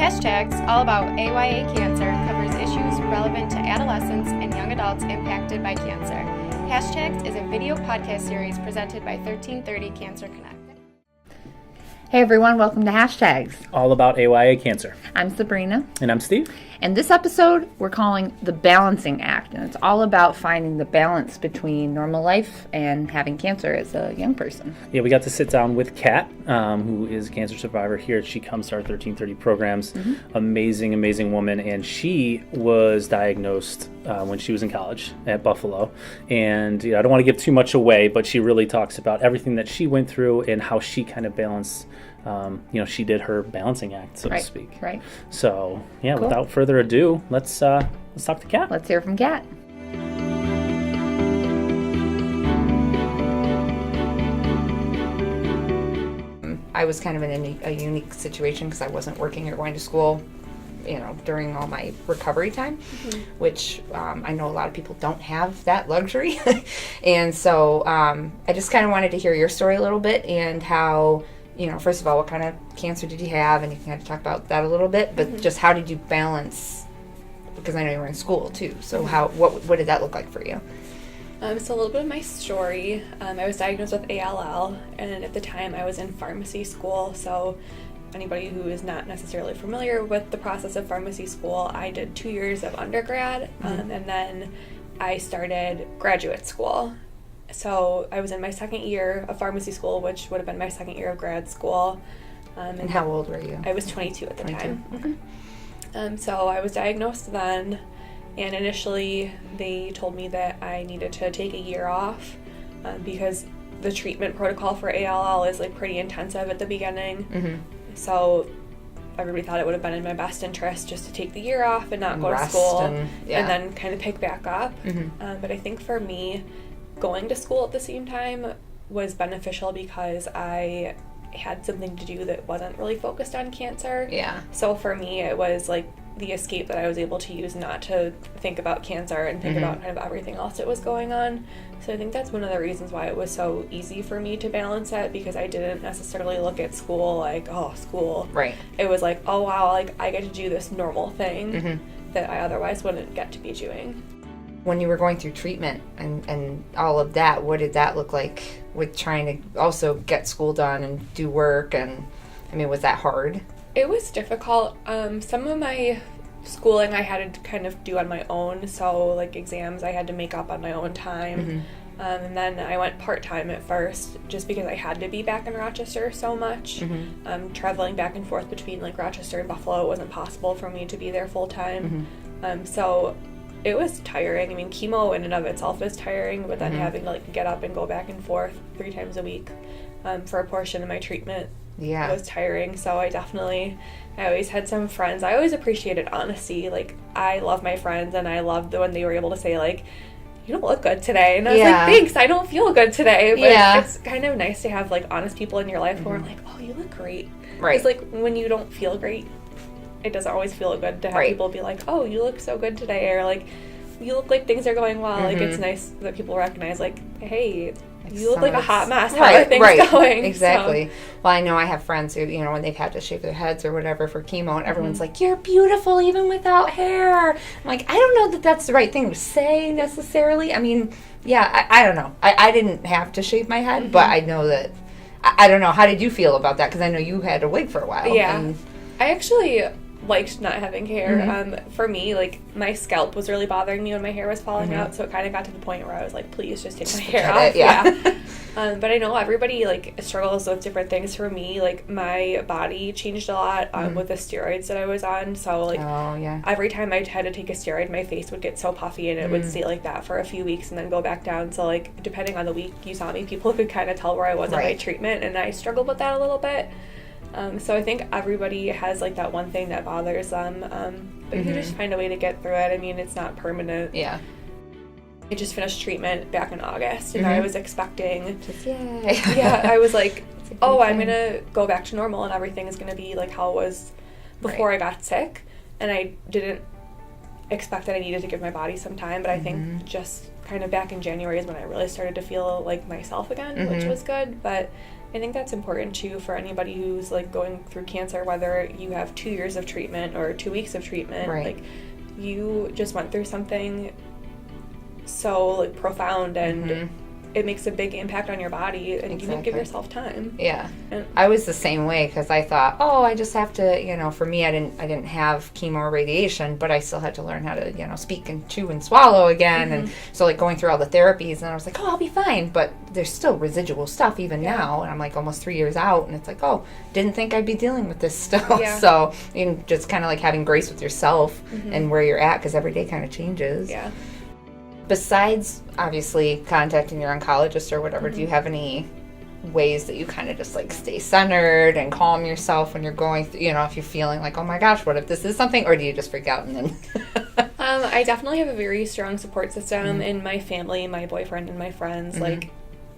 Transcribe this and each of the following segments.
Hashtags, all about AYA cancer, covers issues relevant to adolescents and young adults impacted by cancer. Hashtags is a video podcast series presented by 1330 Cancer Connect. Hey everyone, welcome to Hashtags. All about AYA cancer. I'm Sabrina. And I'm Steve. And this episode we're calling The Balancing Act, and it's all about finding the balance between normal life and having cancer as a young person. Yeah, we got to sit down with Kat, who is a cancer survivor here. She comes to our 1330 programs. Amazing woman. And she was diagnosed when she was in college at Buffalo. And I don't want to give too much away, but she really talks about everything that she went through and how she kind of balanced. She did her balancing act, so to speak. Right. So, yeah, Cool. Without further ado, let's talk to Kat. Let's hear from Kat. I was kind of in a unique situation because I wasn't working or going to school, during all my recovery time, which I know a lot of people don't have that luxury. And so I just kind of wanted to hear your story a little bit and how, first of all, what kind of cancer did you have? And you can kind of talk about that a little bit, but just how did you balance, because I know you were in school too, so what did that look like for you? So a little bit of my story. I was diagnosed with ALL, and at the time I was in pharmacy school, so anybody who is not necessarily familiar with the process of pharmacy school, I did 2 years of undergrad, and then I started graduate school. So I was in my second year of pharmacy school, which would have been my second year of grad school. And how old were you? I was 22 at the 22. time. Okay. So I was diagnosed then, and initially they told me that I needed to take a year off because the treatment protocol for ALL is pretty intensive at the beginning. So everybody thought it would have been in my best interest just to take the year off and not go to school and then kind of pick back up. But I think for me, going to school at the same time was beneficial because I had something to do that wasn't really focused on cancer. Yeah. So for me, it was the escape that I was able to use not to think about cancer and think about kind of everything else that was going on. So I think that's one of the reasons why it was so easy for me to balance it, because I didn't necessarily look at school school. Right. It was oh wow, I get to do this normal thing that I otherwise wouldn't get to be doing. When you were going through treatment and all of that, what did that look like with trying to also get school done and do work? And was that hard? It was difficult. Some of my schooling I had to kind of do on my own, so exams I had to make up on my own time. And then I went part-time at first just because I had to be back in Rochester so much. Traveling back and forth between Rochester and Buffalo, it wasn't possible for me to be there full-time. So it was tiring. Chemo in and of itself is tiring, but then having to get up and go back and forth 3 times a week for a portion of my treatment was tiring. So I always had some friends. I always appreciated honesty. I love my friends, and I loved when they were able to say you don't look good today. And I was thanks, I don't feel good today. But it's kind of nice to have honest people in your life who are oh, you look great. Right. Because when you don't feel great, it doesn't always feel good to have people be oh, you look so good today, or you look like things are going well. It's nice that people recognize hey, you look like a hot mess. How are things going? Exactly. So. Well, I know I have friends who, when they've had to shave their heads or whatever for chemo, and everyone's you're beautiful even without hair. I'm I don't know that that's the right thing to say necessarily. I don't know. I didn't have to shave my head, but I know that, I don't know. How did you feel about that? Because I know you had a wig for a while. Yeah. I actually liked not having hair. For me, my scalp was really bothering me when my hair was falling out, so it kind of got to the point where I was please just take my hair off. But I know everybody struggles with different things. For me, my body changed a lot with the steroids that I was on, so every time I had to take a steroid, my face would get so puffy, and it would stay like that for a few weeks and then go back down. So depending on the week you saw me, people could kind of tell where I was in my treatment, and I struggled with that a little bit. So I think everybody has that one thing that bothers them, but you just find a way to get through it. It's not permanent. Yeah. I just finished treatment back in August, and I was expecting, yay. I was I'm going to go back to normal, and everything is going to be how it was before I got sick. And I didn't expect that I needed to give my body some time, but I think just kind of back in January is when I really started to feel like myself again, which was good. But I think that's important too for anybody who's like going through cancer, whether you have 2 years of treatment or 2 weeks of treatment. Right. Like, you just went through something so like profound, and it makes a big impact on your body, and you need to give yourself time. Yeah. And I was the same way, because I thought, I just have to, for me, I didn't have chemo or radiation, but I still had to learn how to, speak and chew and swallow again. And so like going through all the therapies, and I was like, I'll be fine. But there's still residual stuff even now. And I'm like almost 3 years out, and it's like, didn't think I'd be dealing with this still. Yeah. So just kind of like having grace with yourself and where you're at, because every day kind of changes. Yeah. Besides, obviously, contacting your oncologist or whatever, do you have any ways that you kind of just like stay centered and calm yourself when you're going through, if you're feeling like, oh my gosh, what if this is something, or do you just freak out and then? I definitely have a very strong support system in my family, my boyfriend, and my friends. Like,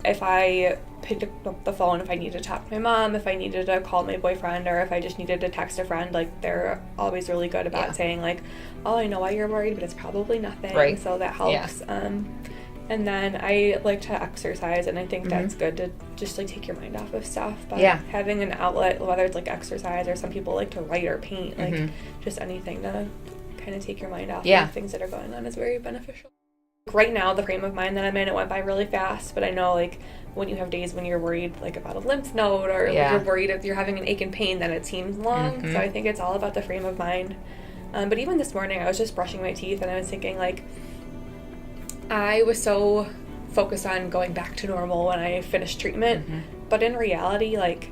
if I picked up the phone, if I needed to talk to my mom, if I needed to call my boyfriend, or if I just needed to text a friend, like, they're always really good about saying, like, I know why you're worried, but it's probably nothing. Right. So that helps. Yeah. And then I like to exercise, and I think that's good to just like take your mind off of stuff. But having an outlet, whether it's like exercise, or some people like to write or paint, like just anything to kind of take your mind off of things that are going on is very beneficial. Right now, the frame of mind that I'm in, it went by really fast, but I know like when you have days when you're worried like about a lymph node, or you're worried if you're having an ache and pain, then it seems long. So I think it's all about the frame of mind. But even this morning, I was just brushing my teeth, and I was thinking, like, I was so focused on going back to normal when I finished treatment. But in reality, like,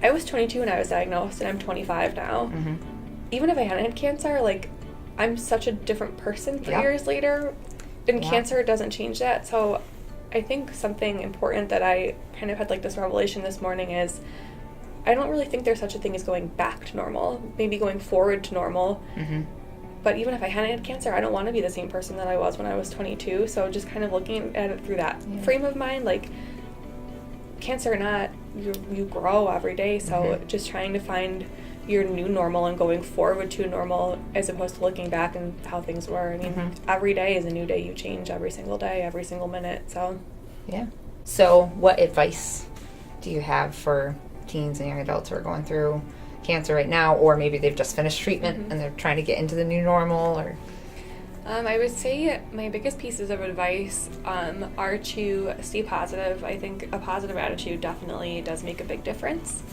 I was 22 when I was diagnosed, and I'm 25 now. Even if I hadn't had cancer, like, I'm such a different person 3 years later, and cancer doesn't change that. So I think something important that I kind of had, like, this revelation this morning is, I don't really think there's such a thing as going back to normal, maybe going forward to normal. But even if I hadn't had cancer, I don't want to be the same person that I was when I was 22. So just kind of looking at it through that frame of mind, like, cancer or not, you grow every day. So just trying to find your new normal and going forward to normal, as opposed to looking back and how things were. I mean, every day is a new day. You change every single day, every single minute. So So what advice do you have for teens and young adults who are going through cancer right now, or maybe they've just finished treatment and they're trying to get into the new normal? Or I would say my biggest pieces of advice are to stay positive. I think a positive attitude definitely does make a big difference.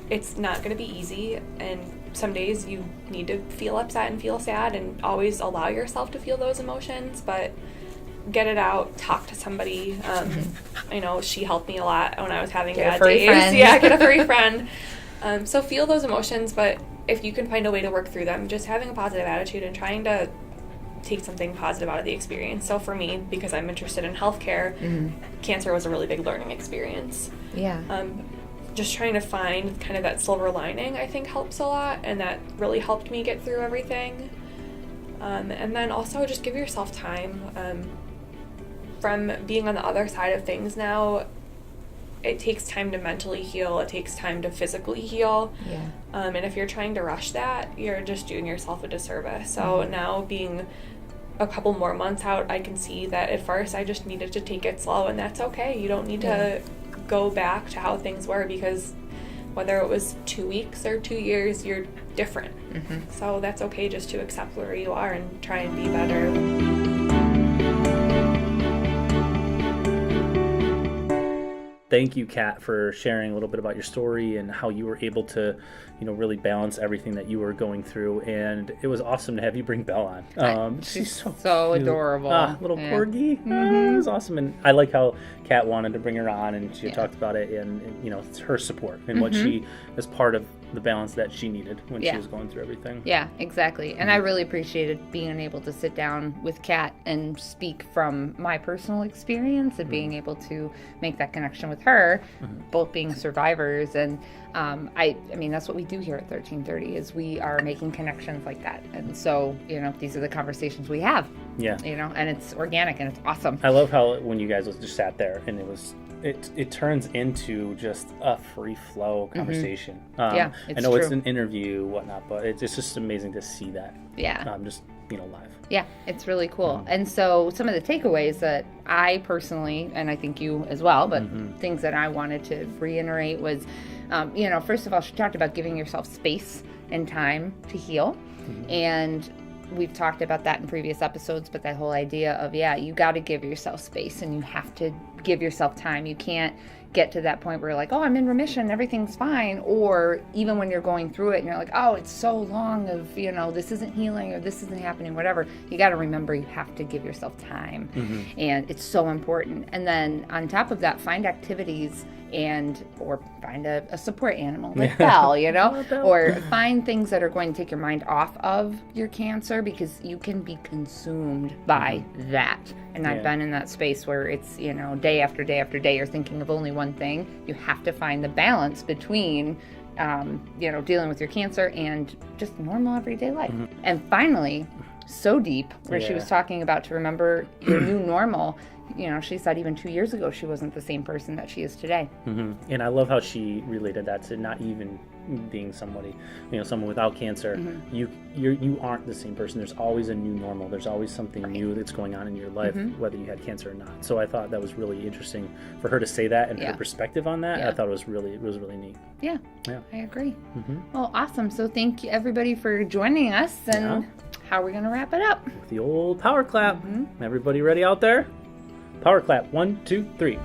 It's not going to be easy, and some days you need to feel upset and feel sad, and always allow yourself to feel those emotions, but get it out, talk to somebody. I know she helped me a lot when I was having bad days. Get a furry friend. So feel those emotions, but if you can find a way to work through them, just having a positive attitude and trying to take something positive out of the experience. So for me, because I'm interested in healthcare, cancer was a really big learning experience. Just trying to find kind of that silver lining, I think, helps a lot, and that really helped me get through everything. And then also just give yourself time. From being on the other side of things now, it takes time to mentally heal. It takes time to physically heal. And if you're trying to rush that, you're just doing yourself a disservice. So now, being a couple more months out, I can see that at first I just needed to take it slow, and that's okay. You don't need to go back to how things were, because whether it was 2 weeks or 2 years, you're different. So that's okay, just to accept where you are and try and be better. Thank you, Kat, for sharing a little bit about your story and how you were able to, really balance everything that you were going through. And it was awesome to have you bring Belle on. She's so adorable. Little corgi. It was awesome. And I like how Kat wanted to bring her on, and she talked about it, and it's her support and what she is part of the balance that she needed when she was going through everything. Yeah, exactly. And I really appreciated being able to sit down with Kat and speak from my personal experience, and being able to make that connection with her, both being survivors. And I mean, that's what we do here at 1330, is we are making connections like that. And so, these are the conversations we have. And it's organic and it's awesome. I love how when you guys just sat there, and it turns into just a free flow conversation. I know it's an interview, whatnot, but it's just amazing to see that. Yeah. Just live. Yeah, it's really cool. And so some of the takeaways that I personally, and I think you as well, but things that I wanted to reiterate was, first of all, she talked about giving yourself space and time to heal. And we've talked about that in previous episodes, but that whole idea of, you got to give yourself space and you have to give yourself time. You can't get to that point where you're like, oh, I'm in remission, everything's fine. Or even when you're going through it and you're like, oh, it's so long of, this isn't healing or this isn't happening, whatever. You got to remember you have to give yourself time. And it's so important. And then on top of that, find activities or find a support animal like Belle, or find things that are going to take your mind off of your cancer, because you can be consumed by that. And I've been in that space where it's, day after day after day, you're thinking of only one thing. You have to find the balance between, dealing with your cancer and just normal everyday life. And finally, so deep, where she was talking about to remember your new normal. She said even 2 years ago, she wasn't the same person that she is today. And I love how she related that to not even being somebody, someone without cancer. You aren't the same person. There's always a new normal. There's always something new that's going on in your life, whether you had cancer or not. So I thought that was really interesting for her to say that, and her perspective on that. I thought it was really neat. Yeah, I agree. Well, awesome. So thank you everybody for joining us. And how are we going to wrap it up? With the old power clap. Everybody ready out there? Power clap. 1, 2, 3.